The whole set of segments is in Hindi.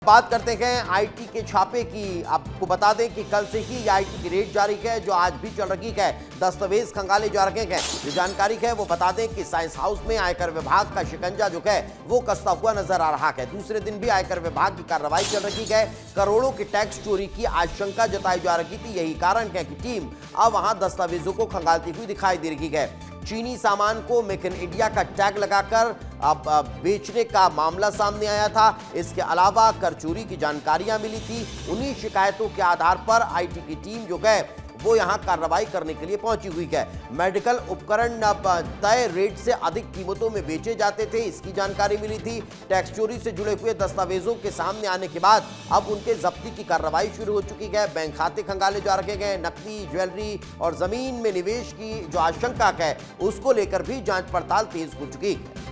बात करते हैं आईटी के छापे की। आपको बता दें कि कल से ही आईटी की रेड जारी है जो आज भी चल रही है। दस्तावेज खंगाले जा रहे हैं। जो जानकारी है वो बता दें कि साइंस हाउस में आयकर विभाग का शिकंजा जो है वो कसता हुआ नजर आ रहा है। दूसरे दिन भी आयकर विभाग की कार्रवाई चल रही है। करोड़ों की टैक्स चोरी की आशंका जताई जा रही थी। यही कारण है कि टीम अब वहां दस्तावेजों को खंगालती हुई दिखाई दे रही है। चीनी सामान को मेक इन इंडिया का टैग लगाकर अब बेचने का मामला सामने आया था। इसके अलावा कर चोरी की जानकारियां मिली थी। उन्हीं शिकायतों के आधार पर आईटी की टीम जो है वो यहां कार्रवाई करने के लिए पहुंची हुई है। मेडिकल उपकरण तय रेट से अधिक कीमतों में बेचे जाते थे, इसकी जानकारी मिली थी। टैक्स चोरी से जुड़े हुए दस्तावेजों के सामने आने के बाद अब उनके जब्ती की कार्रवाई शुरू हो चुकी है। बैंक खाते खंगाले जा रखे गए। नकदी, ज्वेलरी और जमीन में निवेश की जो आशंका है उसको लेकर भी जांच पड़ताल तेज हो चुकी है।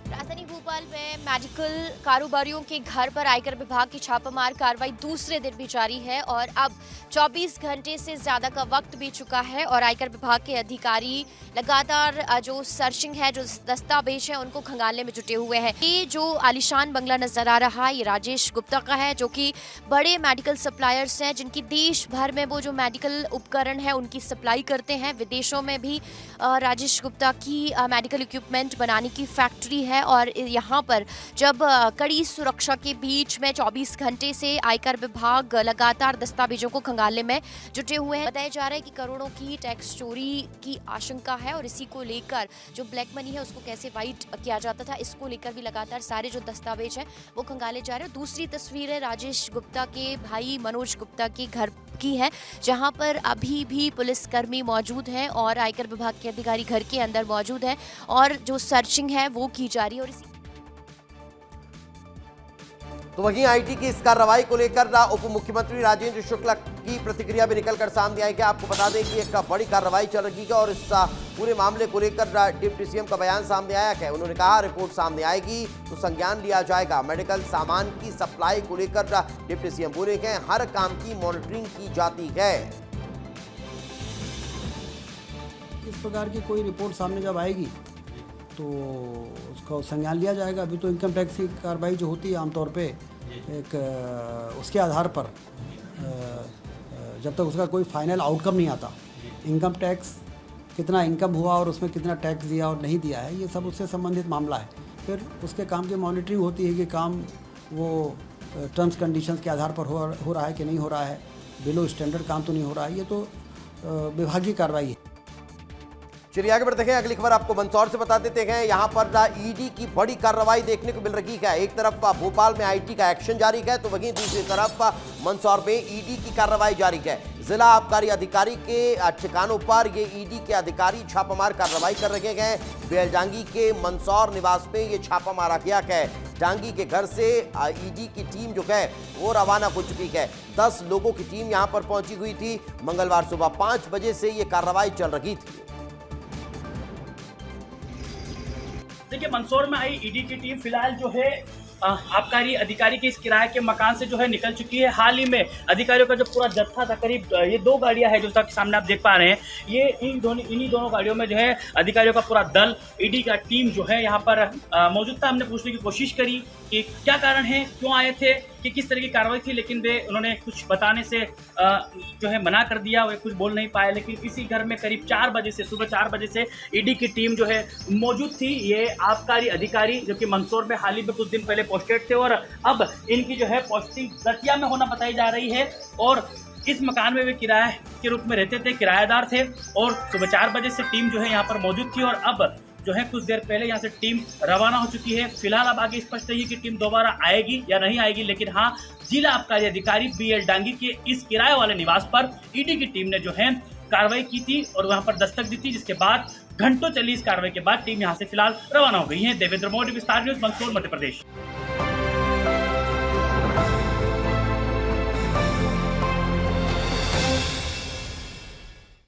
राजधानी भोपाल में मेडिकल कारोबारियों के घर पर आयकर विभाग की छापामार कार्रवाई दूसरे दिन भी जारी है और अब 24 घंटे से ज्यादा का वक्त बीत चुका है और आयकर विभाग के अधिकारी लगातार जो सर्चिंग है, जो दस्तावेज है उनको खंगालने में जुटे हुए हैं। ये जो आलीशान बंगला नजर आ रहा है ये राजेश गुप्ता का है, जो कि बड़े मेडिकल सप्लायर्स हैं जिनकी देश भर में वो जो मेडिकल उपकरण है उनकी सप्लाई करते हैं। विदेशों में भी राजेश गुप्ता की मेडिकल इक्विपमेंट बनाने की फैक्ट्री है और यहाँ पर जब कड़ी सुरक्षा के बीच में 24 घंटे से आयकर विभाग लगातार दस्तावेजों को खंगालने में जुटे हुए हैं। बताया जा रहा है कि करोड़ों की टैक्स चोरी की आशंका है और इसी को लेकर जो ब्लैक मनी है उसको कैसे वाइट किया जाता था, इसको लेकर भी लगातार सारे जो दस्तावेज हैं वो खंगाले जा रहे हैं। दूसरी तस्वीर है राजेश गुप्ता के भाई मनोज गुप्ता के घर की है, जहां पर अभी भी पुलिसकर्मी मौजूद हैं और आयकर विभाग के अधिकारी घर के अंदर मौजूद हैं और जो सर्चिंग है वो की जा रही है। और तो वहीं आईटी की इस कार्रवाई को लेकर उप मुख्यमंत्री राजेंद्र शुक्ला की प्रतिक्रिया भी निकलकर सामने आई है। आपको बता दें कि एक बड़ी कार्रवाई चल रही है और इस पूरे मामले को लेकर डिप्टी सीएम का बयान सामने आया है। उन्होंने कहा रिपोर्ट सामने आएगी तो संज्ञान लिया जाएगा। मेडिकल सामान की सप्लाई को लेकर डिप्टी सीएम बोले हैं हर काम की मॉनिटरिंग की जाती है। इस प्रकार की कोई रिपोर्ट सामने जब आएगी तो उसका संज्ञान लिया जाएगा। अभी तो इनकम टैक्स की कार्रवाई जो होती है आमतौर पे एक उसके आधार पर जब तक उसका कोई फाइनल आउटकम नहीं आता, इनकम टैक्स कितना इनकम हुआ और उसमें कितना टैक्स दिया और नहीं दिया है, ये सब उससे संबंधित मामला है। फिर उसके काम की मॉनिटरिंग होती है कि काम वो टर्म्स कंडीशंस के आधार पर हो रहा है कि नहीं हो रहा है, बिलो स्टैंडर्ड काम तो नहीं हो रहा है। ये तो विभागीय कार्रवाई है। चलिए आगे बढ़ते हैं। अगली खबर आपको मंदसौर से बता देते हैं। यहां पर ईडी की बड़ी कार्रवाई देखने को मिल रही है। एक तरफ भोपाल में आईटी का एक्शन जारी है तो वहीं दूसरी तरफ मंदसौर में ईडी की कार्रवाई जारी है। जिला आबकारी अधिकारी के ठिकानों पर ये ईडी के अधिकारी छापामार कार्रवाई कर रहे हैं। बेलडांगी के मंदसौर निवास में ये छापा मारा गया है। डांगी के घर से ईडी की टीम जो है वो रवाना हो चुकी है। 10 लोगों की टीम यहां पर पहुंची हुई थी। मंगलवार सुबह 5 बजे से ये कार्रवाई चल रही थी। देखिए, मंदसौर में आई ईडी की टीम फिलहाल जो है आबकारी अधिकारी के इस किराए के मकान से जो है निकल चुकी है। हाल ही में अधिकारियों का जो पूरा जत्था था, करीब ये 2 गाड़ियां हैं जो सामने आप देख पा रहे हैं, ये इन्हीं दोनों गाड़ियों में जो है अधिकारियों का पूरा दल, ईडी का टीम जो है यहाँ पर मौजूद था। हमने पूछने की कोशिश करी कि क्या कारण है, क्यों आए थे, कि किस तरह की कार्रवाई थी, लेकिन उन्होंने कुछ बताने से जो है मना कर दिया। वे कुछ बोल नहीं पाए। लेकिन इसी घर में करीब 4 बजे से, सुबह 4 बजे से ईडी की टीम जो है मौजूद थी। ये आबकारी अधिकारी जो कि मंदसौर में हाल ही में कुछ दिन पहले पोस्टेड थे और अब इनकी जो है पोस्टिंग दतिया में होना बताई जा रही है। और इस मकान में वे किराए के रूप में रहते थे, किराएदार थे और सुबह 4 बजे से टीम जो है यहाँ पर मौजूद थी और अब जो है कुछ देर पहले यहाँ से टीम रवाना हो चुकी है। फिलहाल अब आगे स्पष्ट नहीं है कि टीम दोबारा आएगी या नहीं आएगी, लेकिन हाँ, जिला आबकारी अधिकारी बीएल डांगी के इस किराए वाले निवास पर ईडी की टीम ने जो है कार्रवाई की थी और वहां पर दस्तक दी थी, जिसके बाद घंटों चली इस कार्रवाई के बाद टीम यहां से फिलहाल रवाना हो गई है। देवेंद्र मोदी, विस्तार न्यूज, मंदसौर, मध्य प्रदेश।